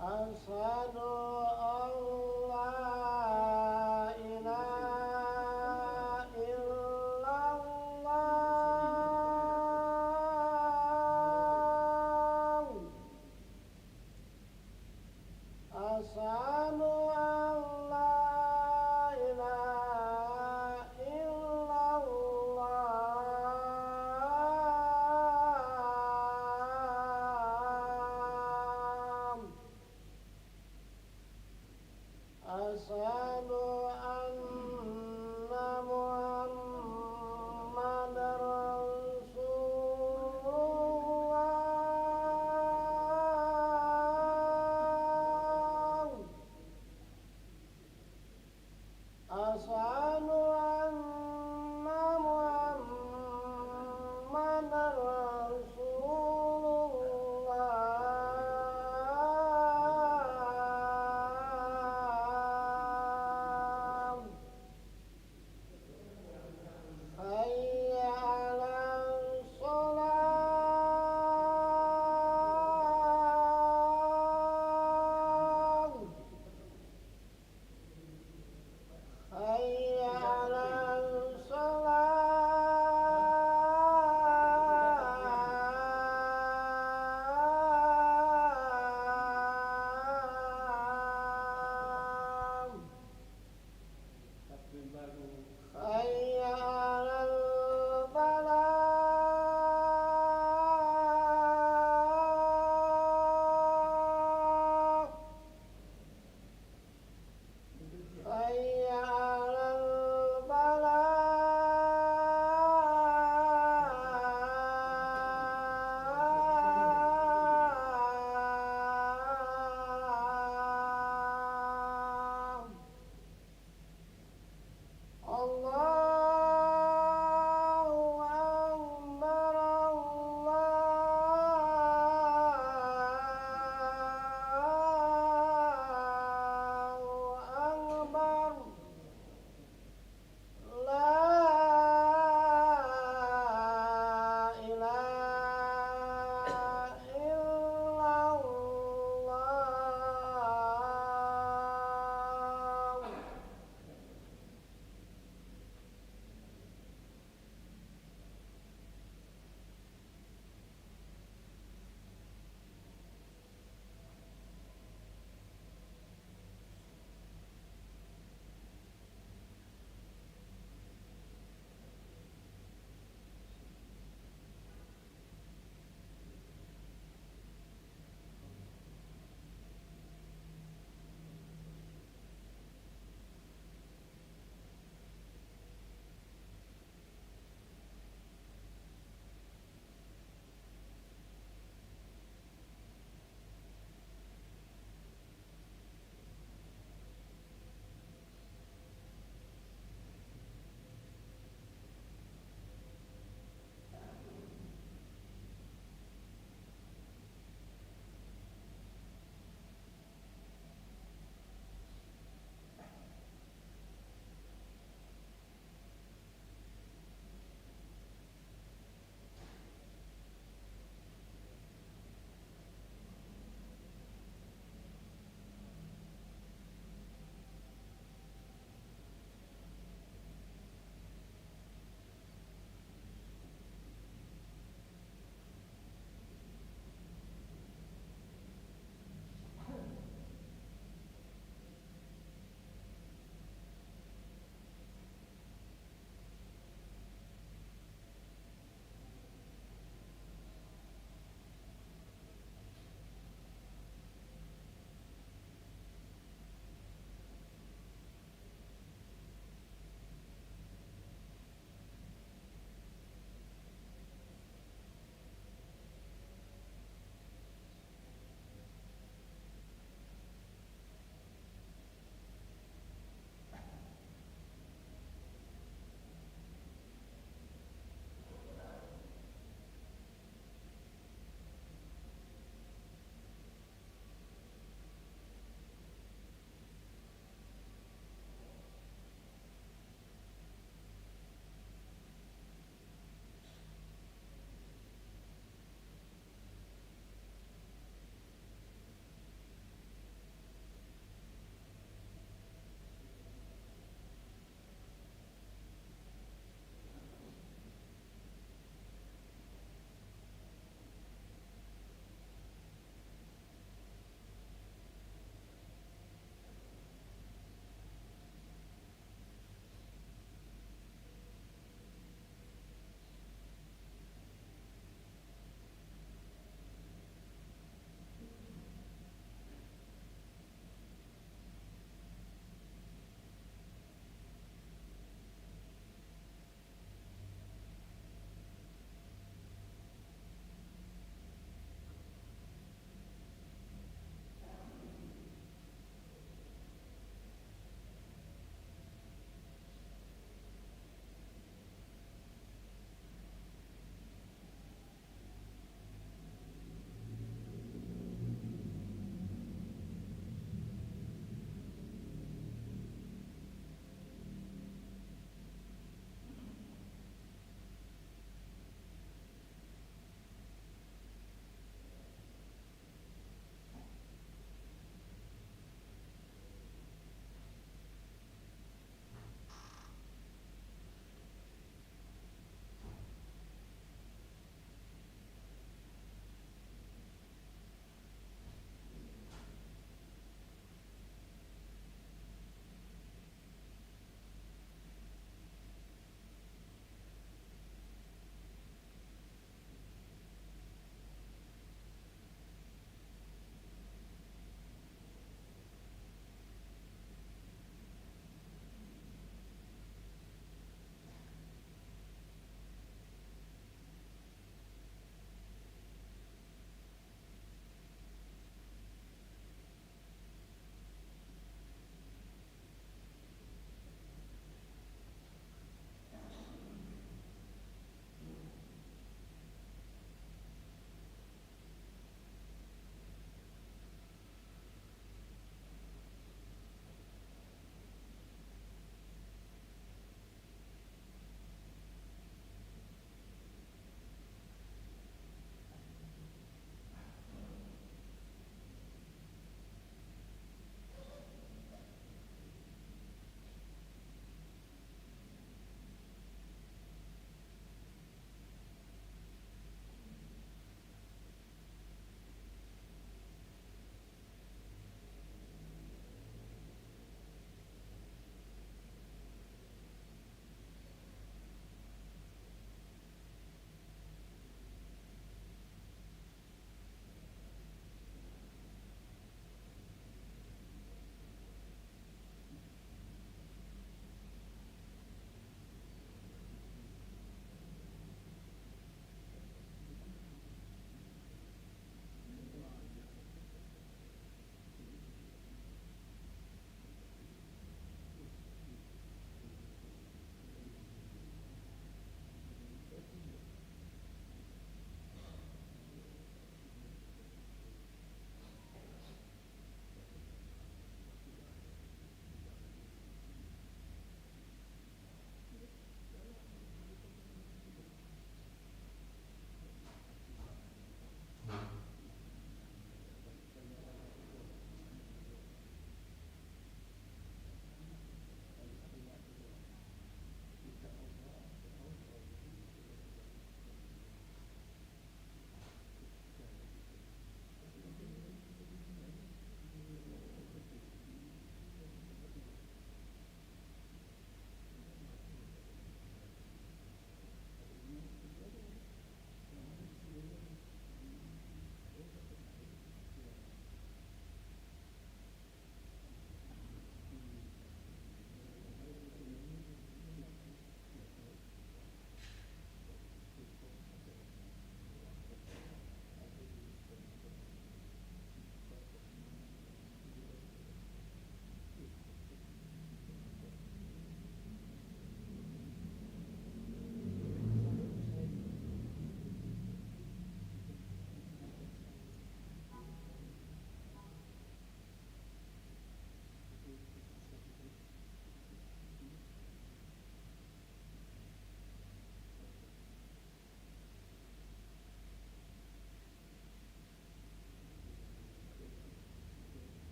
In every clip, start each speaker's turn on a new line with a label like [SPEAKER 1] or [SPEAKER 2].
[SPEAKER 1] Asyhadu an la ilaha illallah. Asyhadu an la ilaha illallah. Asyhadu anna Muhammadar Rasulullah. Asyhadu anna Muhammadar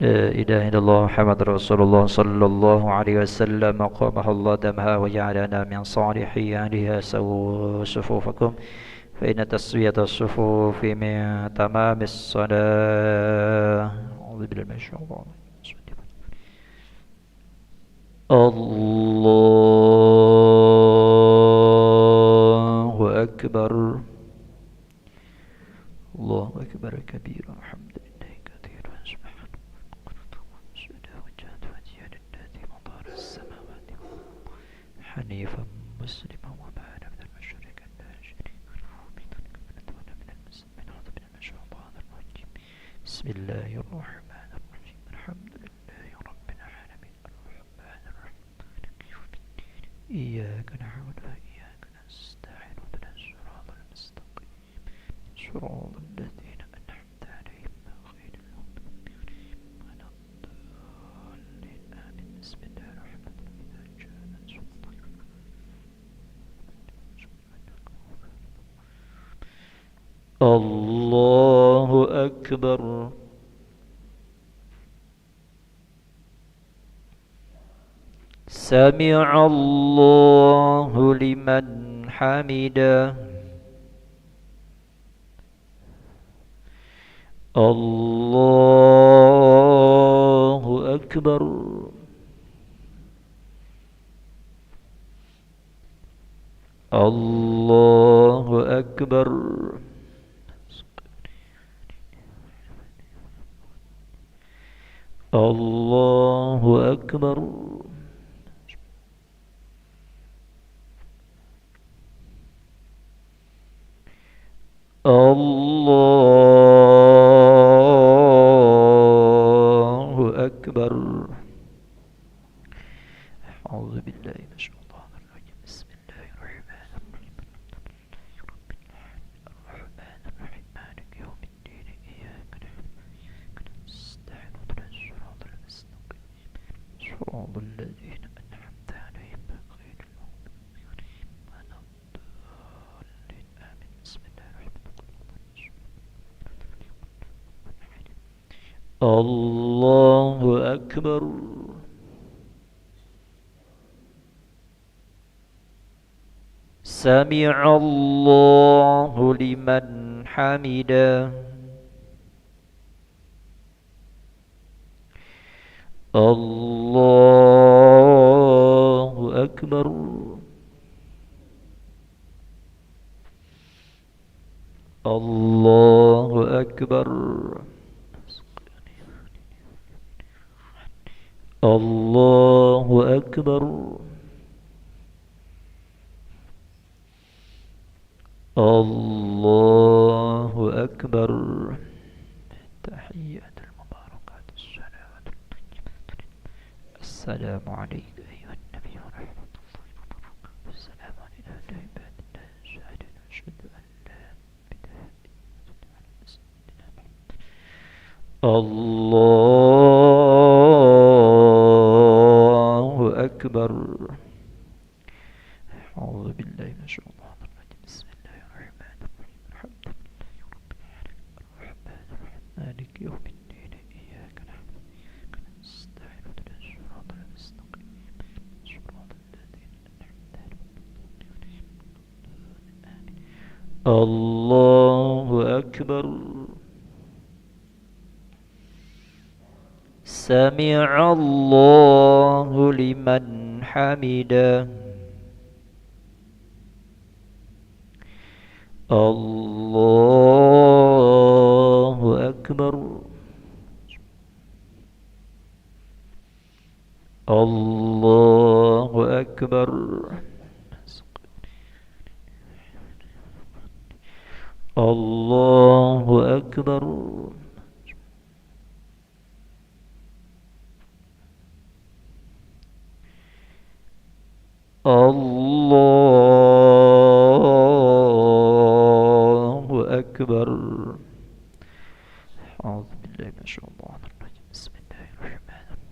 [SPEAKER 2] لا إله إلا الله محمد رسول الله صلى الله عليه وسلم قامها الله دمها وجعلنا من صالح أهلها سووا صفوفكم فإن تسوية الصفوف من تمام الصلاة. أعوذ بالله من الشيطان الرجيم. الله أكبر. الله أكبر كبيرا الحمد لله كثيرا سبحانه وجهت وجهي للذي مطار السماوات حنيفا مسلما وما أنا من المشركين لا شريك له من المسلمين أعوذ بالله من الشيطان الرجيم. بسم الله الرحمن الرحيم الحمد لله رب العالمين الرحمن الرحيم مالك يوم الدين إياك نعبد وإياك نستعين اهدنا الصراط المستقيم صراط الذين أنعمت عليهم غير المغضوب عليهم ولا الضالين آمين. بسم الله الرحمن الرحيم إذا جاء نصر الله أكبر. سمع الله لمن حمده. الله أكبر. الله أكبر. الله أكبر. الله أكبر. أعوذ بالله من الشيطان الرجيم. بسم الله الرحمن الرحيم الرحمن الرحيم مالك يوم الدين إياك نعبد وإياك نستعين اهدنا الصراط المستقيم صراط الذين أنعمت عليهم غير المغضوب عليهم ولا الضالين آمين. بسم الله الرحمن الرحيم. الله أكبر. سمع الله لمن حمده. الله أكبر. الله أكبر. الله أكبر. الله أكبر. تحيات المباركات الصلوات الطيبات. السلام عليك أيها النبي ورحمة الله وبركاته. السلام علينا وعلى عباد الله الصالحين أشهد أن لا إله إلا الله أكبر. أعوذ بالله من الشيطان الرجيم. بسم الله الرحمن الرحيم الحمد لله رب العالمين الرحمن الرحيم مالك يوم الدين إياك نعبد وإياك نستعين اهدنا الصراط المستقيم صراط الذين أنعمت عليهم آمين. الله أكبر. سمع الله لمن حمده. الله أكبر. الله أكبر. الله أكبر. الله أكبر. أعوذ بالله من الشيطان الرجيم. بسم الله الرحمن الرحيم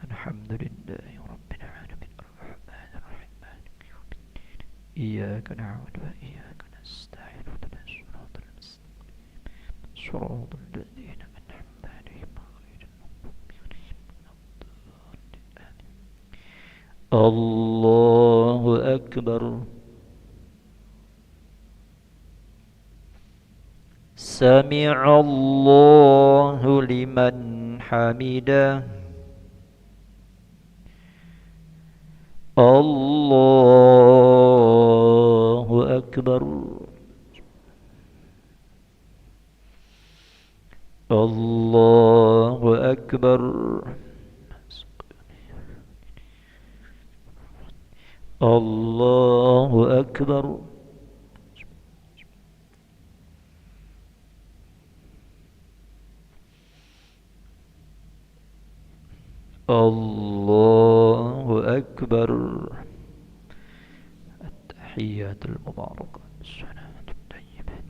[SPEAKER 2] الحمد لله رب العالمين الرحمن الرحيم مالك يوم الدين إياك نعبد وإياك نستعين اهدنا الصراط المستقيم صراط الذين أنعمت عليهم غير المغضوب الله أكبر. سمع الله لمن حمده. الله أكبر. الله أكبر. الله أكبر. الله أكبر. التحيات المباركات الصلوات الطيبات.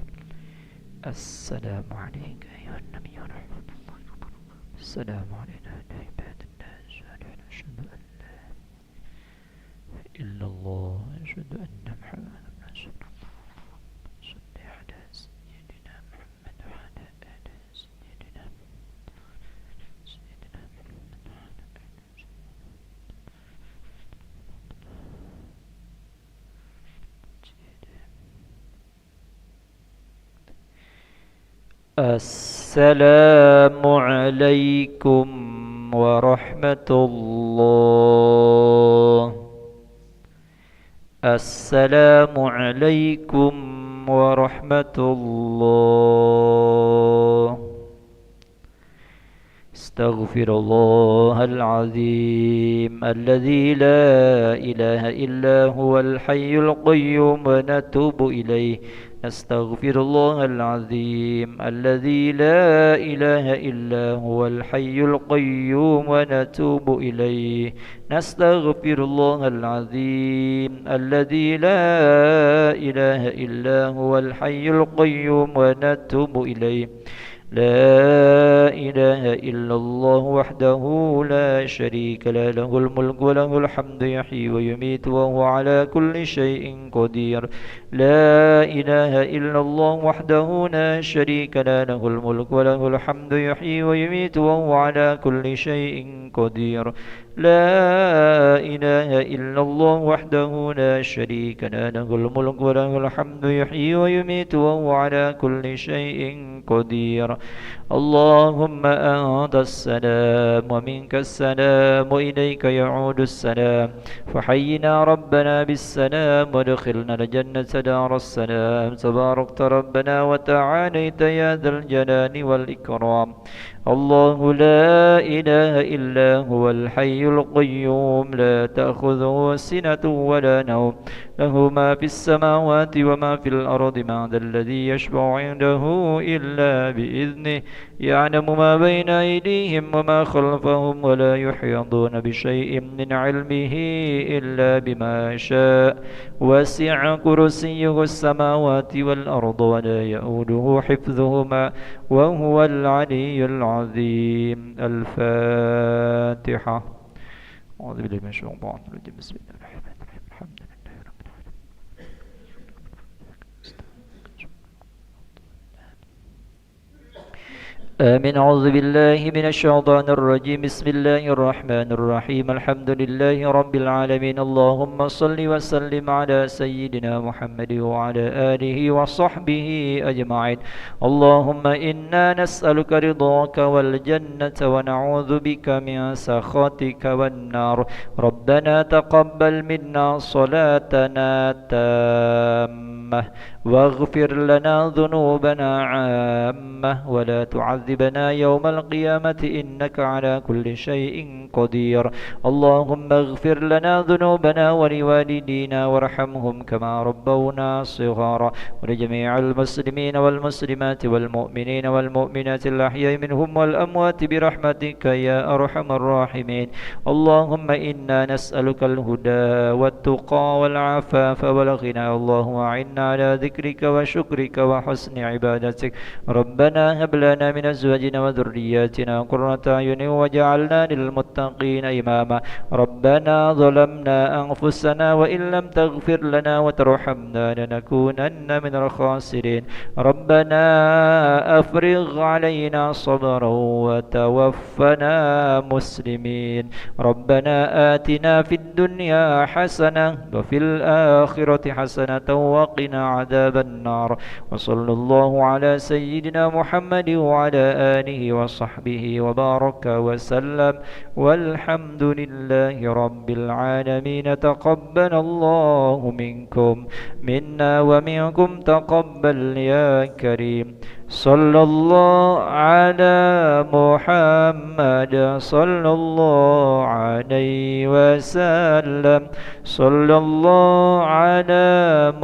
[SPEAKER 2] السلام عليك أيها النبي ورحمة الله وبركاته. السلام علينا وعلى عباد الله الصالحين. أشهد أن لا إله إلا الله، أشهد أن محمدا رسول الله. صل على سيدنا محمد وعلى آل سيدنا محمد وعلى آل السلام عليكم ورحمة الله. السلام عليكم ورحمة الله. استغفر الله العظيم الذي لا إله إلا هو الحي القيوم ونتوب إليه. نستغفر الله العظيم الذي لا إله إلا هو الحي القيوم ونتوب إليه. نستغفر الله العظيم الذي لا إله إلا هو الحي القيوم ونتوب إليه. لا إله إلا الله وحده لا شريك له، له الملك وله الحمد يحيي ويميت وهو على كل شيء قدير. لا إله إلا الله وحده لا شريك له، له الملك وله الحمد يحيي ويميت وهو على كل شيء قدير. لا إله إلا الله وحده لا شريك له، له الملك وله الحمد يحيي ويميت وهو على كل شيء قدير. اللهم أنت السلام ومنك السلام وإليك يعود السلام. فحينا ربنا بالسلام وادخلنا الجنة دار السلام. تباركت ربنا وتعاليت يا ذا الجلال والإكرام. الله لا إله إلا هو الحي القيوم لا تأخذه سنة ولا نوم، له ما في السماوات وما في الأرض. من ذا الذي يشفع عنده إلا بإذنه. يعلم ما بين أيديهم وما خلفهم ولا يحيطون بشيء من علمه إلا بما شاء. وسع كرسيه السماوات والأرض ولا يؤوده حفظهما وهو العلي العظيم. الفاتحة. أعوذ بالله من الشيطان الرجيم. بسم الله الرحمن الرحيم. الحمد لله رب العالمين. آمين. أعوذ بالله من الشيطان الرجيم. بسم الله الرحمن الرحيم. الحمد لله رب العالمين. اللهم صل وسلم على سيدنا محمد وعلى آله وصحبه أجمعين. اللهم إنا نسألك رضاك والجنة ونعوذ بك من سخطك والنار. ربنا تقبل منا صلاتنا تامة واغفر لنا ذنوبنا عامة ولا تعذبنا يوم القيامة إنك على كل شيء قدير. اللهم اغفر لنا ذنوبنا ولوالدينا وارحمهم كما ربونا صغارا، ولجميع المسلمين والمسلمات والمؤمنين والمؤمنات الأحياء منهم والأموات برحمتك يا أرحم الراحمين. اللهم إنا نسألك الهدى والتقى والعفاف والغنى. اللهم أعنا على ذكرك وشكرك وحسن عبادتك. ربنا هب لنا من أزواجنا وذرياتنا قرة أعين واجعلنا للمتقين إماما ربنا ظلمنا أنفسنا وإن لم تغفر لنا وترحمنا لنكونن من الخاسرين ربنا أفرغ علينا صبرا وتوفنا مسلمين ربنا آتنا في الدنيا حسنة وفي الآخرة حسنة وقنا عذاب النار وصلى الله على سيدنا محمد وعلى آله وصحبه وبارك وسلم والحمد لله رب العالمين تقبل الله منكم منا ومنكم تقبل يا كريم صلى الله على محمد صلى الله عليه وسلم صلى الله على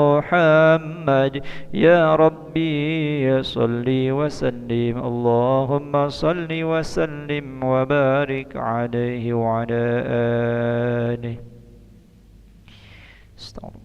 [SPEAKER 2] محمد يا ربي صل وسلم اللهم صل وسلم وبارك عليه وعلى آله استغفر